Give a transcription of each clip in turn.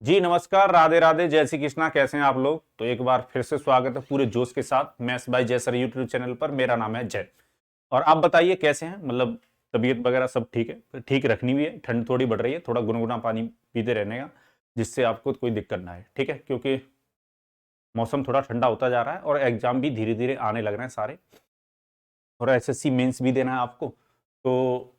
जी नमस्कार, राधे राधे, जय श्री कृष्णा। कैसे हैं आप लोग? तो एक बार फिर से स्वागत है पूरे जोश के साथ मैथ्स बाय जय सर यूट्यूब चैनल पर। मेरा नाम है जय। और आप बताइए कैसे हैं? मतलब तबीयत वगैरह सब ठीक है? ठीक रखनी भी है, ठंड थोड़ी बढ़ रही है, थोड़ा गुनगुना पानी पीते रहने का, जिससे आपको कोई दिक्कत ना आए, ठीक है? क्योंकि मौसम थोड़ा ठंडा होता जा रहा है और एग्जाम भी धीरे धीरे आने लग रहे हैं सारे, और एसएससी मेंस भी देना है आपको, तो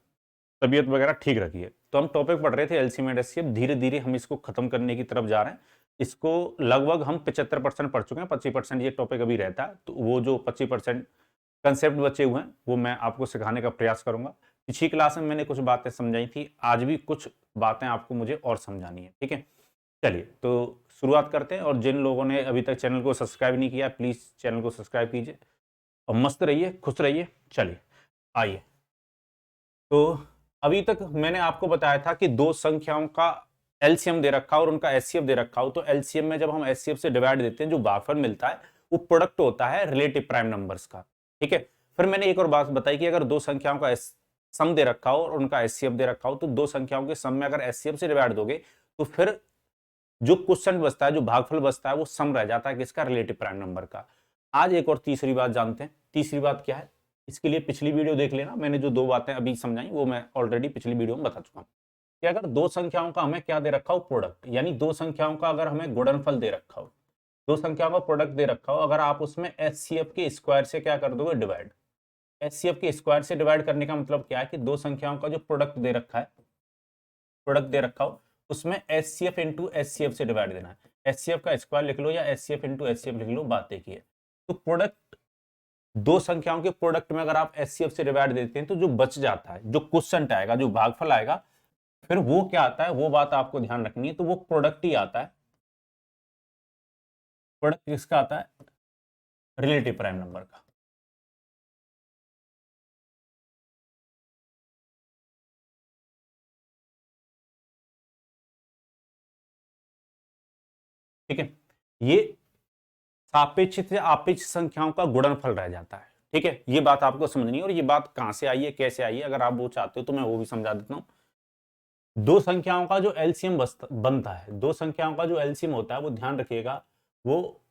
तबीयत वगैरह ठीक रखिए। तो हम टॉपिक पढ़ रहे थे एलसीएम एंड एचसीएफ, धीरे धीरे हम इसको खत्म करने की तरफ जा रहे हैं। इसको लगभग हम 75% पढ़ चुके हैं, 25% ये टॉपिक अभी रहता है। तो वो जो 25% कंसेप्ट बचे हुए हैं वो मैं आपको सिखाने का प्रयास करूंगा। पिछली क्लास में मैंने कुछ बातें समझाई थी, आज भी कुछ बातें आपको मुझे और समझानी है, ठीक है? चलिए तो शुरुआत करते हैं। और जिन लोगों ने अभी तक चैनल को सब्सक्राइब नहीं किया, प्लीज चैनल को सब्सक्राइब कीजिए और मस्त रहिए, खुश रहिए। चलिए आइए। तो अभी तक मैंने आपको बताया था कि दो संख्याओं का एलसीएम दे रखा हो और उनका एचसीएफ दे रखा हो, तो एलसीएम में जब हम एचसीएफ से डिवाइड देते हैं, जो भागफल मिलता है वो प्रोडक्ट होता है रिलेटिव प्राइम नंबर्स का, ठीक है? फिर मैंने एक और बात बताई कि अगर दो संख्याओं का सम दे रखा हो और उनका एचसीएफ दे रखा हो, तो दो संख्याओं के सम में अगर एचसीएफ से डिवाइड दोगे तो फिर जो क्वेश्चन बचता है, जो भागफल बचता है, वो सम रह जाता है किसका? रिलेटिव प्राइम नंबर का। आज एक और तीसरी बात जानते हैं। तीसरी बात क्या है? इसके लिए पिछली वीडियो देख लेना, मैंने जो दो बातें अभी समझाई वो मैं ऑलरेडी पिछली वीडियो में बता चुका हूं कि अगर दो संख्याओं का हमें क्या दे रखा हो? प्रोडक्ट, यानी दो संख्याओं का अगर हमें गुणनफल दे रखा हो, दो संख्याओं का प्रोडक्ट दे रखा हो, अगर आप उसमें एचसीएफ के स्क्वायर से क्या कर दोगे? डिवाइड। एचसीएफ के स्क्वायर से डिवाइड करने का मतलब क्या है कि दो संख्याओं का जो प्रोडक्ट दे रखा है, प्रोडक्ट दे रखा हो, उसमें एचसीएफ इंटू एचसीएफ से डिवाइड देना है। एचसीएफ का स्क्वायर लिख लो या एचसीएफ इंटू एचसीएफ लिख लो, बात एक ही है। तो प्रोडक्ट, दो संख्याओं के प्रोडक्ट में अगर आप एचसीएफ से डिवाइड देते हैं तो जो बच जाता है, जो क्वोशिएंट आएगा, जो भागफल आएगा, फिर वो क्या आता है, वो बात आपको ध्यान रखनी है। तो वो प्रोडक्ट ही आता है। प्रोडक्ट किसका आता है? रिलेटिव प्राइम नंबर का। ठीक है? ये सापेक्षित या आपेक्ष संख्याओं का गुणनफल रह जाता है, ठीक है? ये बात आपको समझनी है। और ये बात कहां से आई है, कैसे आई है, अगर आप वो चाहते हो तो मैं वो भी समझा देता हूं। दो संख्याओं का जो एलसीएम बनता है, दो संख्याओं का जो एलसीएम होता है, वो ध्यान रखिएगा, वो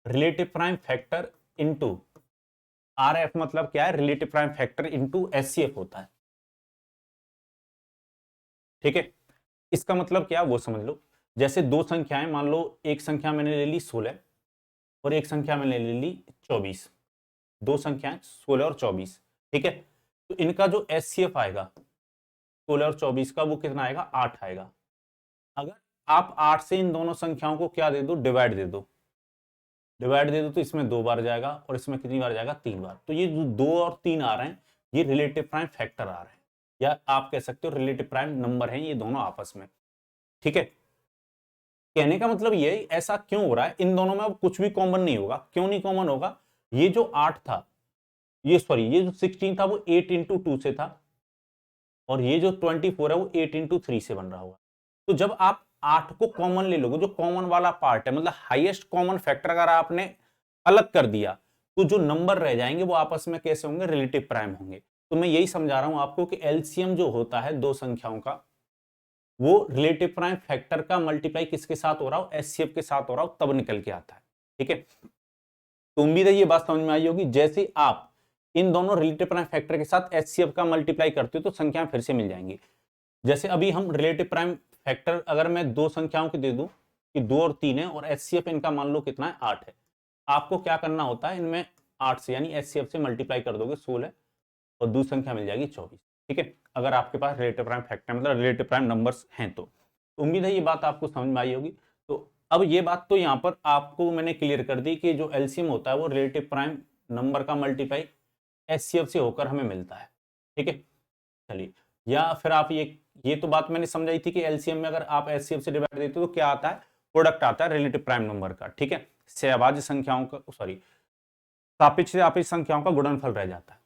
relative prime factor into RF, मतलब क्या है? Relative prime factor into HCF होता है, ठीक है? इसका मतलब क्या, वो समझ लो। जैसे दो संख्याएं, मान लो एक संख्या मैंने ले ली 16 और एक संख्या मैंने ले ली 24। दो संख्याएं 16 और 24, ठीक है? तो इनका जो एचसीएफ आएगा 16 और 24 का, वो कितना आएगा? 8 आएगा। अगर आप 8 से इन दोनों संख्याओं को क्या दे दो? डिवाइड दे दो। डिवाइड दे दो तो इसमें दो बार जाएगा और इसमें कितनी बार जाएगा? तीन बार। तो ये जो दो और तीन आ रहे हैं, ये रिलेटिव प्राइम फैक्टर आ रहे हैं, या आप कह सकते हो रिलेटिव प्राइम नंबर हैं ये दोनों आपस में, ठीक है? कहने का मतलब ये, ऐसा क्यों हो रहा है? इन दोनों में अब कुछ भी कॉमन नहीं होगा। क्यों नहीं कॉमन होगा? ये जो 8 था, ये सॉरी, ये जो 16 था वो 8 इंटू 2 से था, और ये जो 24 है वो 8 इंटू 3 से बन रहा होगा। तो जब आप 8 को कॉमन ले लोगे, जो कॉमन वाला पार्ट है, मतलब हाईएस्ट कॉमन फैक्टर अगर आपने अलग कर दिया, तो जो नंबर रह जाएंगे वो आपस में कैसे होंगे? रिलेटिव प्राइम होंगे। तो मैं यही समझा रहा हूं आपको कि एलसीएम जो होता है दो संख्याओं का, वो रिलेटिव प्राइम फैक्टर का मल्टीप्लाई किसके साथ हो रहा हो? एचसीएफ के साथ हो रहा हो, तब निकल के आता है, ठीक है? तो उम्मीद है ये बात समझ में आई होगी। जैसे आप इन दोनों रिलेटिव प्राइम फैक्टर के साथ एचसीएफ का मल्टीप्लाई करते हो तो संख्याएं फिर से मिल जाएंगी। जैसे अभी हम रिलेटिव प्राइम फैक्टर अगर मैं दो संख्याओं की दे दूं कि 2 और 3 है, और एचसीएफ इनका मान लो कितना है? 8 है। आपको क्या करना होता है? इनमें 8 से यानी एचसीएफ से मल्टीप्लाई कर दोगे 16, और दूसरी संख्या मिल जाएगी 24, ठीक है? अगर आपके पास रिलेटिव प्राइम फैक्टर मतलब रिलेटिव प्राइम नंबर्स हैं तो उम्मीद है ये बात आपको समझ में आई होगी। तो अब ये बात तो यहाँ पर आपको मैंने क्लियर कर दी कि जो एलसीएम होता है वो रिलेटिव प्राइम नंबर का मल्टीप्लाई एचसीएफ से होकर हमें मिलता है, ठीक है? चलिए, या फिर आप ये तो बात मैंने समझाई थी कि एलसीएम में अगर आप एचसीएफ से डिवाइड देते हो तो क्या आता है? प्रोडक्ट आता है रिलेटिव प्राइम नंबर का, ठीक है? सहभाज्य संख्याओं का, सॉरी, सापेक्ष से आपेक्ष संख्याओं का गुणनफल रह जाता है।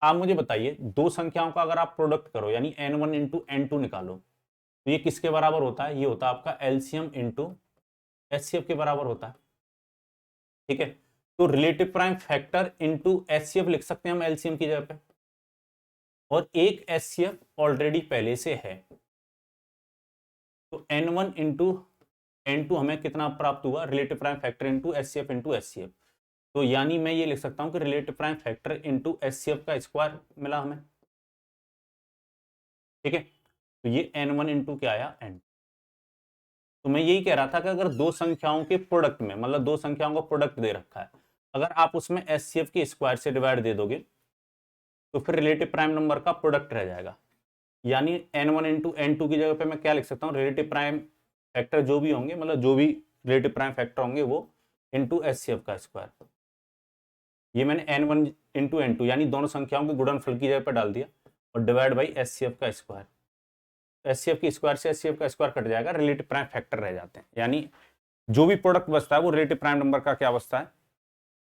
आप मुझे बताइए, दो संख्याओं का अगर आप प्रोडक्ट करो यानी n1 one into N to निकालो, तो ये किसके बराबर होता है? ये होता है आपका एलसीएम इंटू एचसीएफ के बराबर होता है, ठीक है? तो relative prime factor into HCF लिख सकते हैं हम एलसीएम की जगह पे, और एक एचसीएफ ऑलरेडी पहले से है, तो n1 वन इंटू N2 हमें कितना प्राप्त हुआ, relative prime factor into HCF into HCF. तो यानी मैं ये लिख सकता हूँ कि relative prime factor into HCF का स्क्वायर मिला हमें, ठीक है। तो ये N1 इंटू क्या आया, N। तो मैं यही कह रहा था कि अगर दो संख्याओं के प्रोडक्ट में, मतलब दो संख्याओं का प्रोडक्ट दे रखा है, अगर आप उसमें एचसीएफ के स्क्वायर से डिवाइड दे दोगे तो फिर रिलेटिव प्राइम नंबर का प्रोडक्ट रह जाएगा। यानी N1 इंटू N2 की जगह पे मैं क्या लिख सकता हूँ, रिलेटिव प्राइम फैक्टर जो भी होंगे, मतलब जो भी रिलेटिव प्राइम फैक्टर होंगे वो इंटू एचसीएफ का स्क्वायर। ये मैंने N1 इंटू N2 यानी दोनों संख्याओं के गुणनफल की जगह पर डाल दिया और डिवाइड बाई एचसीएफ का स्क्वायर। एचसीएफ की स्क्वायर से एचसीएफ का स्क्वायर कट जाएगा, रिलेटिव प्राइम फैक्टर रह जाते हैं। यानी जो भी प्रोडक्ट बचता है वो रिलेटिव प्राइम नंबर का क्या बचता है,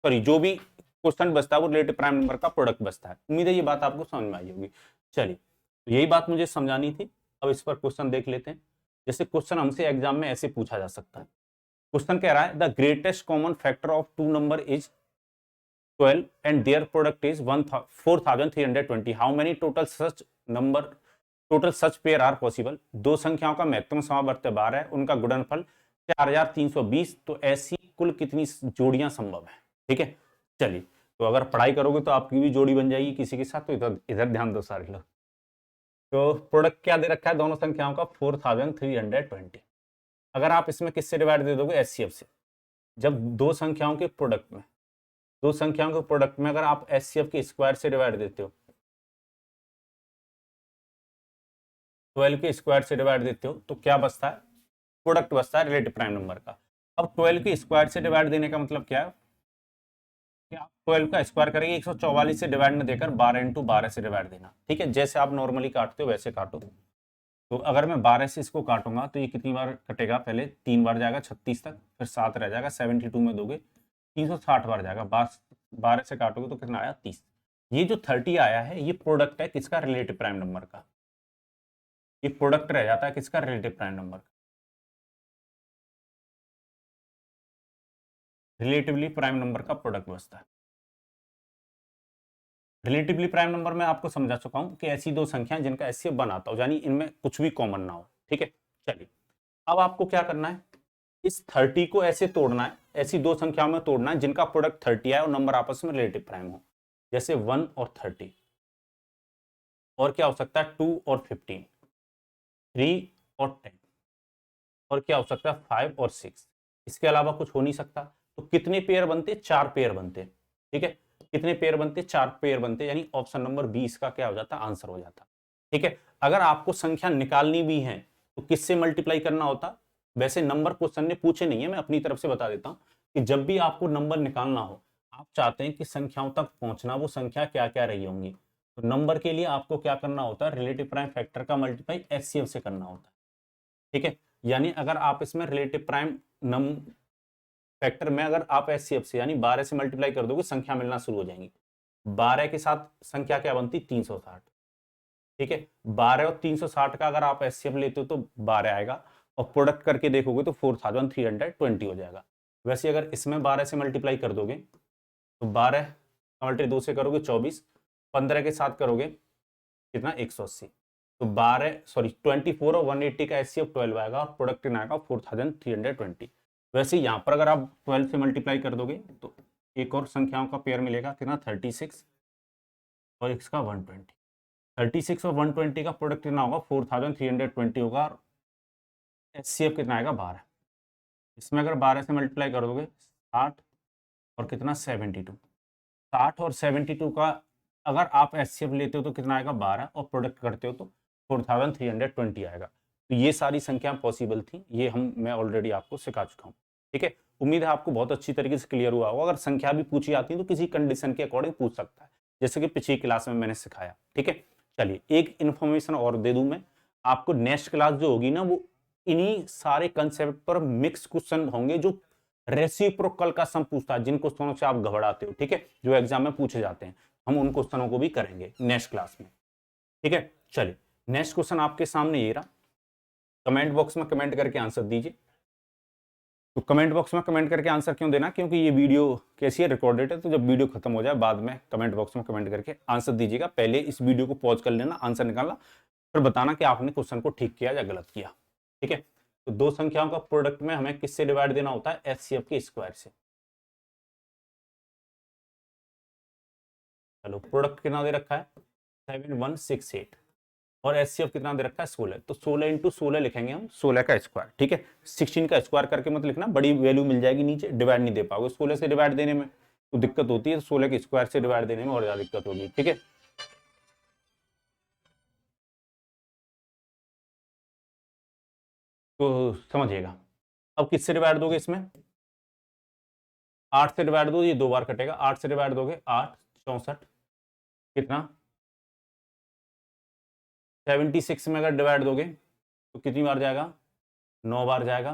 सॉरी जो भी क्वेश्चन बचता है वो रिलेटिव प्राइम नंबर का प्रोडक्ट बचता है। उम्मीद है ये बात आपको समझ में आई होगी। चलिए, तो यही बात मुझे समझानी थी। अब इस पर क्वेश्चन देख लेते हैं। जैसे क्वेश्चन हमसे एग्जाम में ऐसे पूछा जा सकता है। क्वेश्चन कह रहा है the greatest common factor of two number is 12 and their product is 4320. How many total such pair are possible? दो संख्याओं का महत्तम समावर्त 12 है, उनका गुणनफल 4320। तो ऐसी कुल कितनी जोड़ियां संभव है, ठीक है। चलिए, तो अगर पढ़ाई करोगे तो आपकी भी जोड़ी बन जाएगी किसी के साथ। तो इधर ध्यान दो सारे लोग। तो प्रोडक्ट क्या दे रखा है दोनों संख्याओं का, 4320। अगर आप इसमें किससे डिवाइड दे दोगे, एचसीएफ से। जब दो संख्याओं के प्रोडक्ट में, दो संख्याओं के प्रोडक्ट में अगर आप एचसीएफ के स्क्वायर से डिवाइड देते हो, 12 के स्क्वायर से डिवाइड देते हो, तो क्या बचता है, प्रोडक्ट बचता है रिलेटिव प्राइम नंबर का। अब 12 के स्क्वायर से डिवाइड देने का मतलब क्या है कि आप 12 का स्क्वायर करेंगे 144 से डिवाइड न देकर 12 इंटू 12 से डिवाइड देना, ठीक है। जैसे आप नॉर्मली काटते हो वैसे काटो। तो अगर मैं 12 से इसको काटूंगा तो ये कितनी बार कटेगा, पहले 3 बार जाएगा 36 तक, फिर 7 रह जाएगा, 72 में दोगे 360 बार जाएगा। 12 से काटोगे तो कितना आया, 30। ये जो 30 आया है ये प्रोडक्ट है किसका, रिलेटिव प्राइम नंबर का। ये प्रोडक्ट रह जाता है किसका, रिलेटिव प्राइम नंबर का। रिलेटिवली प्राइम नंबर का प्रोडक्ट बचता है। रिलेटिवली प्राइम नंबर में आपको समझा चुका हूं कि ऐसी दो संख्याएं जिनका एचसीएफ बनाता हो, यानी इनमें कुछ भी कॉमन ना हो, ठीक है। चलिए, अब आपको क्या करना है, इस 30 को ऐसे तोड़ना है, ऐसी दो संख्याओं में तोड़ना है जिनका प्रोडक्ट 30 है और नंबर आपस में रिलेटिव प्राइम हो। जैसे 1 और 30, और क्या हो सकता है 2 और 15, 3 और 10, और क्या हो सकता है 5 और 6। इसके अलावा कुछ हो नहीं सकता। तो कितने पेयर बनते, 4 पेयर बनते, ठीक है। कितने पेयर बनते, 4 पेयर बनते, यानी ऑप्शन नंबर 20 का क्या हो जाता, आंसर हो जाता, ठीक है। अगर आपको संख्या निकालनी भी है तो किससे मल्टीप्लाई करना होता, वैसे नंबर क्वेश्चन ने पूछे नहीं है, मैं अपनी तरफ से बता देता हूं कि जब भी आपको नंबर निकालना हो, आप चाहते हैं कि संख्याओं तक पहुंचना, वो संख्या क्या क्या रही होंगी, तो नंबर के लिए आपको क्या करना होता है, रिलेटिव प्राइम फैक्टर का मल्टीप्लाई एचसीएफ से करना होता है, ठीक है। यानी अगर आप इसमें रिलेटिव प्राइम नम फैक्टर में अगर आप एचसीएफ से यानी 12 से मल्टीप्लाई कर दोगे, संख्या मिलना शुरू हो जाएंगी। 12 के साथ संख्या क्या बनती, 360, ठीक है। 12 और 360 का अगर आप एचसीएफ लेते हो तो 12 आएगा, और प्रोडक्ट करके देखोगे तो 4320 हो जाएगा। वैसे अगर इसमें 12 से मल्टीप्लाई कर दोगे तो 12 मल्टी 2 से करोगे 24, 15 के साथ करोगे कितना 180। तो 24 और 180 का एचसीएफ 12 आएगा और प्रोडक्ट आएगा 4320। वैसे यहाँ पर अगर आप 12 से मल्टीप्लाई कर दोगे तो एक और संख्याओं का पेयर मिलेगा कितना 36 और इसका 120। 36 और 120 का प्रोडक्ट कितना होगा 4320 होगा, और एचसीएफ कितना आएगा 12। इसमें अगर 12 से मल्टीप्लाई कर दोगे 60 और कितना 72। 60 और 72 का अगर आप एचसीएफ लेते हो तो कितना आएगा 12, और प्रोडक्ट करते हो तो 4320 आएगा। तो ये सारी संख्या पॉसिबल थी, ये मैं ऑलरेडी आपको सिखा चुका हूँ, ठीक है। उम्मीद है आपको बहुत अच्छी तरीके से क्लियर हुआ होगा। अगर संख्या भी पूछी आती है तो किसी कंडीशन के अकॉर्डिंग पूछ सकता है, जैसे कि पिछली क्लास में मैंने सिखाया, ठीक है। चलिए, एक इन्फॉर्मेशन और दे दूं मैं आपको, नेक्स्ट क्लास जो होगी ना वो इन्हीं सारे कंसेप्ट पर मिक्स क्वेश्चन होंगे जो रेसिप्रोकल का सम पूछता है, जिन क्वेश्चनों से आप घबराते हो, ठीक है, जो एग्जाम में पूछे जाते हैं, हम उन क्वेश्चनों को भी करेंगे नेक्स्ट क्लास में, ठीक है। चलिए, नेक्स्ट क्वेश्चन आपके सामने ये रहा। कमेंट बॉक्स में कमेंट करके आंसर दीजिए। तो कमेंट बॉक्स में कमेंट करके आंसर क्यों देना, क्योंकि ये वीडियो कैसी है, रिकॉर्डेड है, तो जब वीडियो खत्म हो जाए बाद में कमेंट बॉक्स में कमेंट करके आंसर दीजिएगा। पहले इस वीडियो को पॉज कर लेना, आंसर निकालना, फिर बताना कि आपने क्वेश्चन को ठीक किया या गलत किया, ठीक है। तो दो संख्याओं का प्रोडक्ट में हमें किससे डिवाइड देना होता है, एचसीएफ के स्क्वायर से। चलो प्रोडक्ट कितना दे रखा है 7168 और एचसीएफ कितना दे रखा है 16, तो 16 इंटू 16 लिखेंगे हम 16 का स्क्वायर, ठीक है। 16 का स्क्वायर करके मत लिखना, बड़ी वैल्यू मिल जाएगी नीचे, डिवाइड नहीं दे पाओगे 16 से डिवाइड देने में तो दिक्कत होती है, 16 के स्क्वायर से डिवाइड देने में और ज्यादा दिक्कत होगी, ठीक है। तो समझिएगा, अब किससे डिवाइड दोगे इसमें, 8 से डिवाइड दो, ये 2 बार कटेगा, 8 से डिवाइड दोगे 8 64 कितना 76 में अगर डिवाइड दोगे तो कितनी बार जाएगा, 9 बार जाएगा,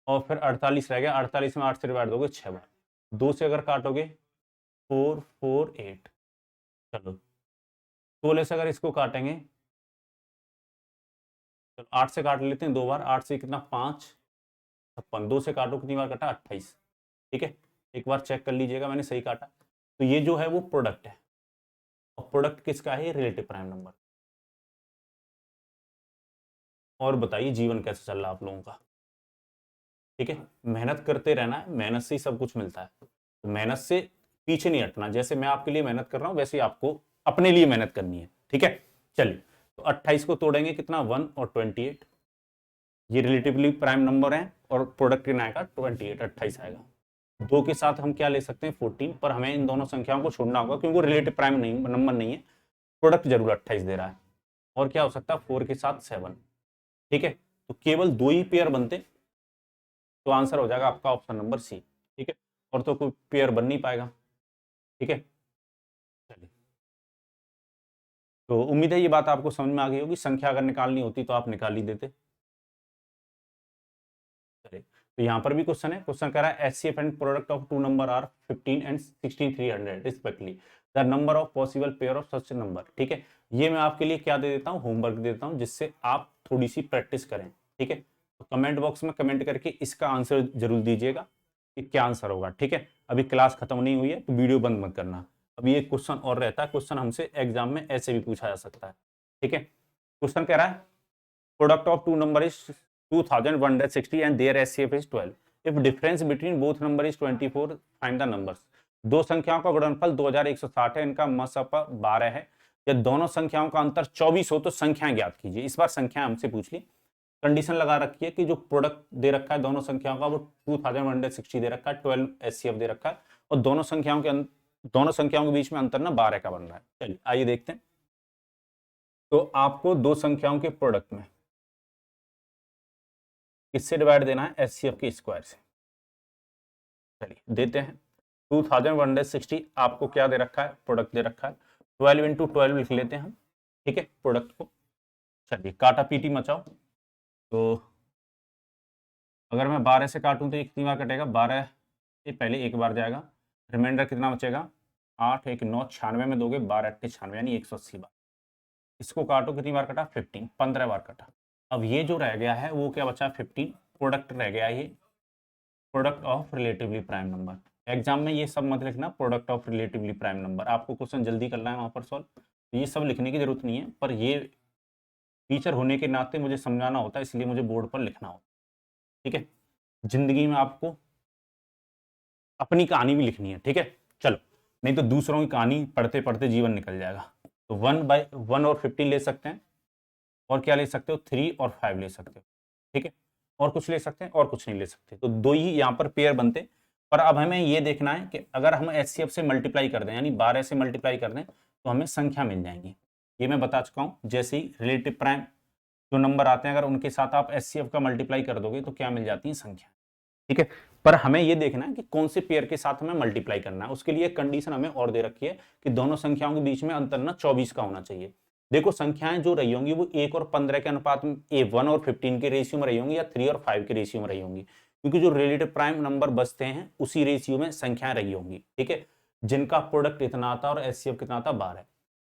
और फिर 48 रह गया, 48 में 8 से डिवाइड दोगे 6 बार, 2 से अगर काटोगे 448, चलो 16 से अगर इसको काटेंगे, चलो 8 से काट लेते हैं 2 बार, 8 से कितना 5 56, 2 से काटो कितनी बार कटा 28, ठीक है। एक बार चेक कर लीजिएगा मैंने सही काटा, तो ये जो है वो प्रोडक्ट है, और प्रोडक्ट किसका है, रिलेटिव प्राइम नंबर। और बताइए जीवन कैसे चल रहा है आप लोगों का, ठीक है। मेहनत करते रहना है, मेहनत से ही सब कुछ मिलता है, तो मेहनत से पीछे नहीं हटना, जैसे मैं आपके लिए मेहनत कर रहा हूं वैसे ही आपको अपने लिए मेहनत करनी है, ठीक है। चलिए तो 28 को तोड़ेंगे कितना 1 और 28, ये रिलेटिवली प्राइम नंबर है और प्रोडक्ट कितना आएगा 28, 28 आएगा। दो के साथ हम क्या ले सकते हैं 14, पर हमें इन दोनों संख्याओं को छोड़ना होगा क्योंकि रिलेटिव प्राइम नहीं नंबर नहीं है, प्रोडक्ट जरूर 28 दे रहा है। और क्या हो सकता है 4 के साथ 7, ठीक है। तो केवल 2 ही पेयर बनते तो आंसर हो जाएगा आपका ऑप्शन नंबर सी, ठीक है। और तो कोई पेयर बन नहीं पाएगा, ठीक है। चलिए तो उम्मीद है ये बात आपको समझ में आ गई होगी, संख्या अगर निकालनी होती तो आप निकाल ही देते। चलिए तो यहाँ पर भी क्वेश्चन है, क्वेश्चन कह रहा है HCF and product of two number are 15 and 16300 respectively, the number of possible pair of such number, ठीक है। ये मैं आपके लिए क्या दे देता हूँ, होमवर्क दे देता हूँ जिससे आप थोड़ी सी प्रैक्टिस करें, ठीक है। तो कमेंट बॉक्स में कमेंट करके इसका आंसर जरूर दीजिएगा कि क्या आंसर होगा, ठीक है। अभी क्लास खत्म नहीं हुई है तो वीडियो बंद मत करना, अभी एक क्वेश्चन और रहता है, क्वेश्चन हमसे एग्जाम में ऐसे भी पूछा जा सकता है, ठीक है। क्वेश्चन कह रहा है product of two number is 2160 and their HCF is 12. If difference between both number is 24, find the numbers. दो संख्याओं का गुणनफल 2160 है, इनका मसफा 12 है, या दोनों संख्याओं का अंतर 24 हो तो संख्याएं ज्ञात कीजिए। इस बार संख्या हमसे पूछ ली, कंडीशन लगा रखी है कि जो प्रोडक्ट दे रखा है दोनों संख्याओं का वो 2160 दे रखा है, 12 HCF दे रखा है, और दोनों संख्याओं के बीच में अंतर ना 12 का बन रहा है। चलिए आइए देखते हैं। तो आपको दो संख्याओं के प्रोडक्ट में किससे डिवाइड देना है, एचसीएफ के स्क्वायर से। चलिए देते हैं, 2160 आपको क्या दे रखा है, प्रोडक्ट दे रखा है, 12 इंटू 12 लिख लेते हैं हम, ठीक है, प्रोडक्ट को। चलिए काटा पीटी मचाओ, तो अगर मैं 12 से काटूं तो ये कितनी बार कटेगा, 12 से पहले एक बार जाएगा, रिमाइंडर कितना बचेगा 8, 1 9, 96 में दोगे 12 8 96 यानी 180 बार। इसको काटो कितनी बार कटा 15, 15 बार कटा। अब ये जो रह गया है वो क्या बचा 15, प्रोडक्ट रह गया ये product of relatively prime number. Exam में ये सब मत लिखना, product of relatively prime number, आपको क्वेश्चन जल्दी करना है वहां पर सॉल्व, तो ये सब लिखने की जरूरत नहीं है, पर ये टीचर होने के नाते मुझे समझाना होता है इसलिए मुझे बोर्ड पर लिखना होता है, ठीक है। जिंदगी में आपको अपनी कहानी भी लिखनी है, ठीक है। चलो नहीं तो दूसरों की कहानी पढ़ते पढ़ते जीवन निकल जाएगा। तो 1 और 15 ले सकते हैं, और क्या ले सकते हो 3 और 5 ले सकते हो, ठीक है। और कुछ ले सकते हैं और कुछ नहीं ले सकते, तो दो ही यहाँ पर पेयर बनते। पर अब हमें ये देखना है कि अगर हम एचसीएफ से मल्टीप्लाई कर दें यानी 12 से मल्टीप्लाई कर दें तो हमें संख्या मिल जाएंगी। ये मैं बता चुका हूँ, जैसे ही रिलेटिव प्राइम जो नंबर आते हैं अगर उनके साथ आप एचसीएफ का मल्टीप्लाई कर दोगे तो क्या मिल जाती है संख्या, ठीक है। पर हमें ये देखना है कि कौन से पेयर के साथ हमें मल्टीप्लाई करना है, उसके लिए कंडीशन हमें और दे रखी है कि दोनों संख्याओं के बीच में अंतर ना 24 का होना चाहिए। देखो संख्याएं जो रही होंगी वो 1 और 15 के अनुपात में, 1 और 15 के रेशियो में रही होंगी या 3 और 5 के रेशियो में रही होंगी, क्योंकि जो रिलेटिव प्राइम नंबर बचते हैं उसी रेशियो में संख्याएं रही होंगी, ठीक है, जिनका प्रोडक्ट इतना आता और एचसीएफ कितना आता 12।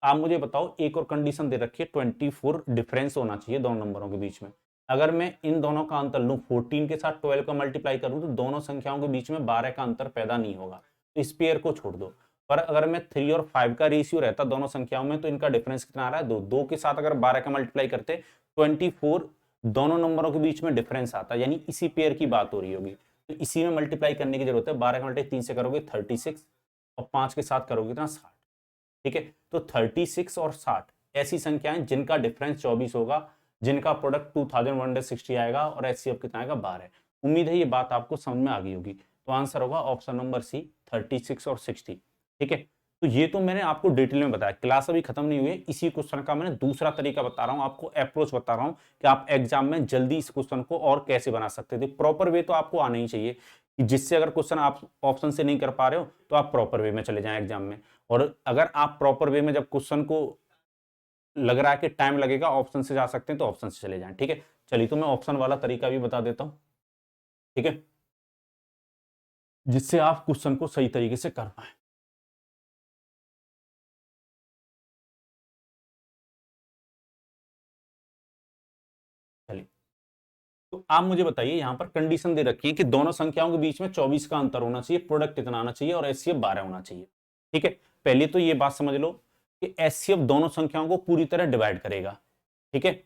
आप मुझे बताओ, एक और कंडीशन दे रखी है 24 डिफरेंस होना चाहिए दोनों नंबरों के बीच में। अगर मैं इन दोनों का अंतर लूं 14 के साथ 12 का मल्टीप्लाई करूं तो दोनों संख्याओं के बीच में 12 का अंतर पैदा नहीं होगा, तो इस पेयर को छोड़ दो। पर अगर मैं 3 और 5 का रेशियो रहता दोनों संख्याओं में तो इनका डिफरेंस कितना आ रहा है 2, 2 के साथ अगर 12 का मल्टीप्लाई करते 24 दोनों नंबरों के बीच में डिफरेंस आता है, यानी इसी पेयर की बात हो रही होगी, तो इसी में मल्टीप्लाई करने की जरूरत है। 12 का मल्टीप्लाई 3 से करोगे 36 और 5 के साथ करोगे कितना 60। ठीक है, तो 36 और 60 ऐसी संख्याएं जिनका डिफरेंस 24 होगा, जिनका प्रोडक्ट 2160 आएगा और एचसीएफ कितना आएगा 12। उम्मीद है ये बात आपको समझ में आ गई होगी। तो आंसर होगा ऑप्शन नंबर सी 36 और 60। ठीक है, तो ये तो मैंने आपको डिटेल में बताया, क्लास अभी खत्म नहीं हुई है, इसी क्वेश्चन का मैंने दूसरा तरीका बता रहा हूं आपको, अप्रोच बता रहा हूं कि आप एग्जाम में जल्दी इस क्वेश्चन को और कैसे बना सकते थे। प्रॉपर वे तो आपको आना ही चाहिए कि जिससे अगर क्वेश्चन आप ऑप्शन से नहीं कर पा रहे हो तो आप प्रॉपर वे में चले जाएं एग्जाम में। और अगर आप प्रॉपर वे में जब क्वेश्चन को लग रहा है कि टाइम लगेगा ऑप्शन से जा सकते हैं तो ऑप्शन से चले जाएं। ठीक है, चलिए तो मैं ऑप्शन वाला तरीका भी बता देता हूं। ठीक है, जिससे आप क्वेश्चन को सही तरीके से कर पाए। चलिए, तो आप मुझे बताइए, यहां पर कंडीशन दे रखी है कि दोनों संख्याओं के बीच में 24 का अंतर होना चाहिए, प्रोडक्ट इतना आना चाहिए और एचसीएफ 12 होना चाहिए। ठीक है, पहले तो ये बात समझ लो कि एचसीएफ दोनों संख्याओं को पूरी तरह डिवाइड करेगा। ठीक है,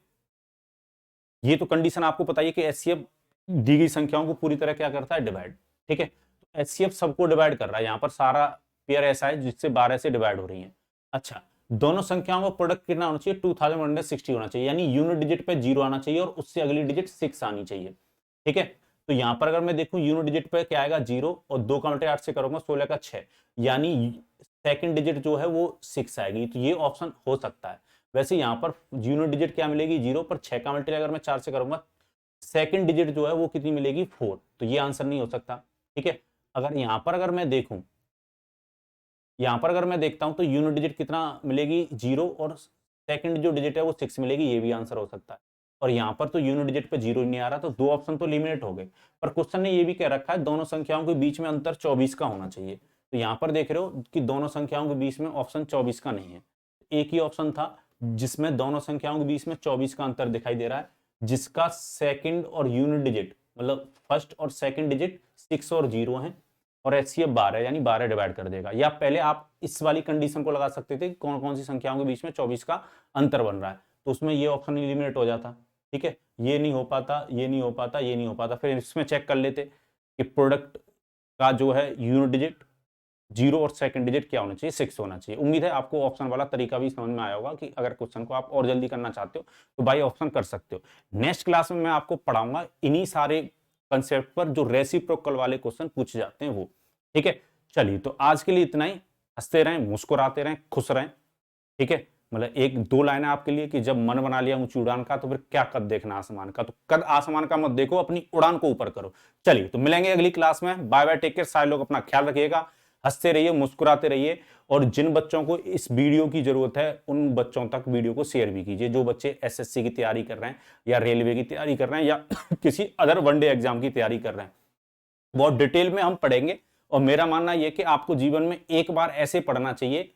ये तो कंडीशन आपको पता है कि एचसीएफ दी गई संख्याओं को पूरी तरह क्या करता है, डिवाइड। ठीक है, तो एचसीएफ सबको डिवाइड कर रहा है, यहां पर सारा पेयर ऐसा है जिससे 12 से डिवाइड हो रही है। अच्छा, दोनों संख्याओं का प्रोडक्ट कितना होना चाहिए, 2160 होना चाहिए, यानी यूनिट डिजिट पे 0 आना चाहिए और उससे अगली डिजिट 6 आनी चाहिए। ठीक है, तो यहां पर अगर मैं देखूं यूनिट डिजिट पे क्या आएगा 0 और 2 का मल्टीप्लाई 8 से करूंगा 16 का 6, यानी सेकंड डिजिट जो है वो 6 आएगी, तो ये ऑप्शन हो सकता है। वैसे यहां पर यूनिट डिजिट क्या मिलेगी 0, पर 6 का मल्टीप्लाई अगर मैं 4 से करूंगा सेकंड डिजिट जो है वो कितनी मिलेगी 4, तो ये आंसर नहीं हो सकता। ठीक है, अगर यहां पर अगर मैं देखूं, यहां पर अगर मैं देखता हूं तो यूनिट डिजिट कितना मिलेगी 0 और सेकंड जो डिजिट है वो 6 मिलेगी, ये भी आंसर हो सकता है। और यहां पर तो यूनिट डिजिट पे 0 नहीं आ रहा, तो दो ऑप्शन तो एलिमिनेट हो गए। पर क्वेश्चन ने ये भी कह रखा है दोनों संख्याओं के बीच में अंतर 24 का होना चाहिए, तो यहां पर देख रहे हो कि दोनों संख्याओं के बीच में ऑप्शन 24 का नहीं है। एक ही ऑप्शन था जिसमें दोनों संख्याओं के बीच में 24 का अंतर दिखाई दे रहा है, जिसका सेकंड और यूनिट डिजिट मतलब फर्स्ट और सेकंड डिजिट 6 और 0 है और एचसीएफ 12 यानी 12 डिवाइड कर देगा। या पहले आप इस वाली कंडीशन को लगा सकते थे कौन कौन सी संख्याओं के बीच में 24 का अंतर बन रहा है, तो उसमें ये ऑप्शन एलिमिनेट हो जाता। ठीक है, ये नहीं हो पाता, ये नहीं हो पाता, ये नहीं हो पाता, फिर इसमें चेक कर लेते कि प्रोडक्ट का जो है यूनिट डिजिट 0 और सेकंड डिजिट क्या होना चाहिए, 6 होना चाहिए। उम्मीद है आपको ऑप्शन वाला तरीका भी समझ में आया होगा कि अगर क्वेश्चन को आप और जल्दी करना चाहते हो तो बाई ऑप्शन कर सकते हो। नेक्स्ट क्लास में मैं आपको पढ़ाऊंगा इन्हीं सारे कंसेप्ट पर जो रेसिप्रोकल वाले क्वेश्चन पूछे जाते हैं वो। ठीक है, चलिए तो आज के लिए इतना ही। हंसते रहें, मुस्कुराते रहें, खुश रहें। ठीक है, मतलब एक दो लाइन आपके लिए कि जब मन बना लिया ऊंची उड़ान का तो फिर क्या कद देखना आसमान का, तो कद आसमान का मत देखो, अपनी उड़ान को ऊपर करो। चलिए तो मिलेंगे अगली क्लास में। बाय बाय, टेक केयर, सारे लोग अपना ख्याल रखिएगा, हंसते रहिए, मुस्कुराते रहिए, और जिन बच्चों को इस वीडियो की जरूरत है उन बच्चों तक वीडियो को शेयर भी कीजिए, जो बच्चे एसएससी की तैयारी कर रहे हैं या रेलवे की तैयारी कर रहे हैं या किसी अदर वनडे एग्जाम की तैयारी कर रहे हैं। बहुत डिटेल में हम पढ़ेंगे, और मेरा मानना यह कि आपको जीवन में एक बार ऐसे पढ़ना चाहिए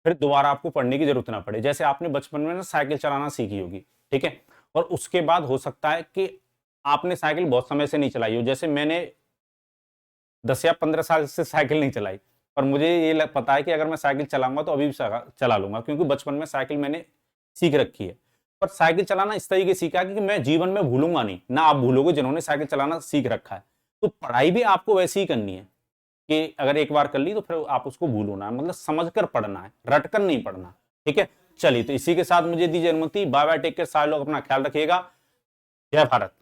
फिर दोबारा आपको पढ़ने की जरूरत ना पड़े। जैसे आपने बचपन में ना साइकिल चलाना सीखी होगी, ठीक है, और उसके बाद हो सकता है कि आपने साइकिल बहुत समय से नहीं चलाई हो, जैसे मैंने 10 या 15 साल से साइकिल नहीं चलाई, पर मुझे ये पता है कि अगर मैं साइकिल चलाऊंगा तो अभी भी चला लूंगा, क्योंकि बचपन में साइकिल मैंने सीख रखी है। पर साइकिल चलाना इस तरीके सीखा कि मैं जीवन में भूलूंगा नहीं, ना आप भूलोगे जिन्होंने साइकिल चलाना सीख रखा है। तो पढ़ाई भी आपको वैसी ही करनी है कि अगर एक बार कर ली तो फिर आप उसको भूलो ना, मतलब समझकर पढ़ना है, रटकर नहीं पढ़ना। ठीक है, चलिए तो इसी के साथ मुझे दीजिए अनुमति। बाय बाय, टेक केयर, सारे लोग अपना ख्याल रखिएगा। जय भारत।